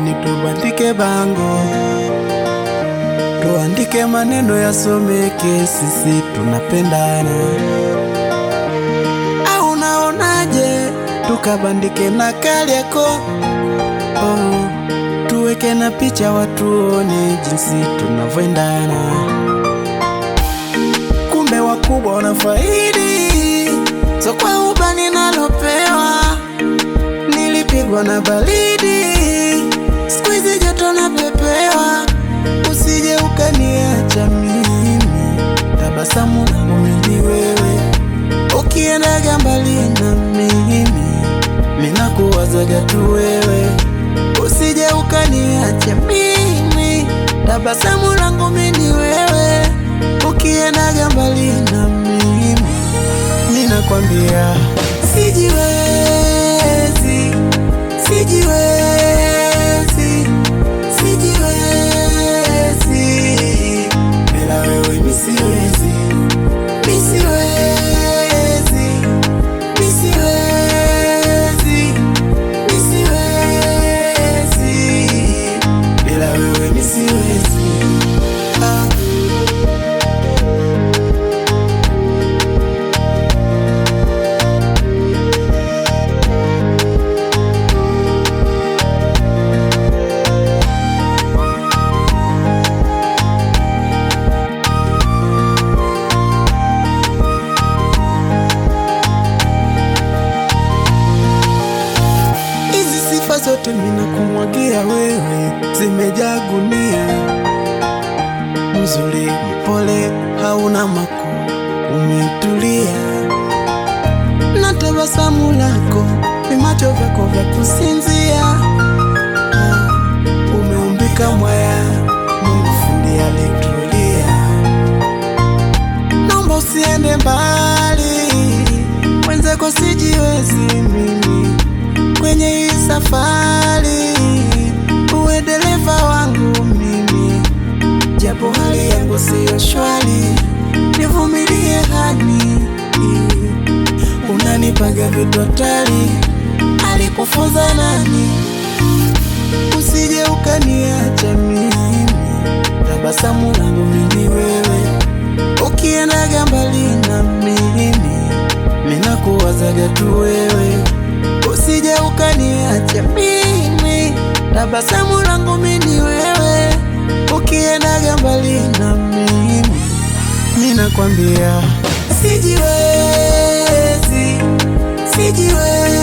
mlangoni tubandike bango, tuandike maneno yasomeke, sisi tunapendana. Au unaonaje tukabandike na Kariakoo, tuweke na picha watuone jinsi tunavyoendana. Kumbe wakubwa wanafaidi, so kwa ubani nalopewa. Nilipigwa na baridi, siku hizi joto napepewa. Usije ukaniacha mimi, tabasamu langu mimi wewe. Ukiendaga mbali na mimi, ninakuwazaga tu wewe. Usije ukaniacha mimi, tabasamu langu mimi wewe. Ukiendaga mbali na mimi, ninakwambia sijiwezi, sijiwezi, sijiwezi. Bila wewe mimi siwezi, mimi siwezi, mimi siwezi, mimi siwezi. Bila wewe mimi siwezi. Zote mina kumwagia wewe, zimejaa gunia. Mzuri, mpole, hauna makuu, umetulia. Na tabasamu lako, vimacho vyako vya kusinzia. Umeumbika mwaya, Mungu fundi alitulia. Naomba usiende mbali, mwenzako sijiwezi mimi kwenye hii safari. Uwe dereva wangu mimi, japo hali yangu siyo shwari. Nivumilie hani, unanipaga vitu hatari. Alikufunza nani? Usije ukaniacha mimi, tabasamu langu mimi wewe. Ukiendaga mbali na mimi, ninakuwazaga tu wewe. Usije ukaniacha mimi, tabasamu langu mimi wewe. Ukiendaga mbali na mimi, ninakwambia sijiwezi, sijiwezi.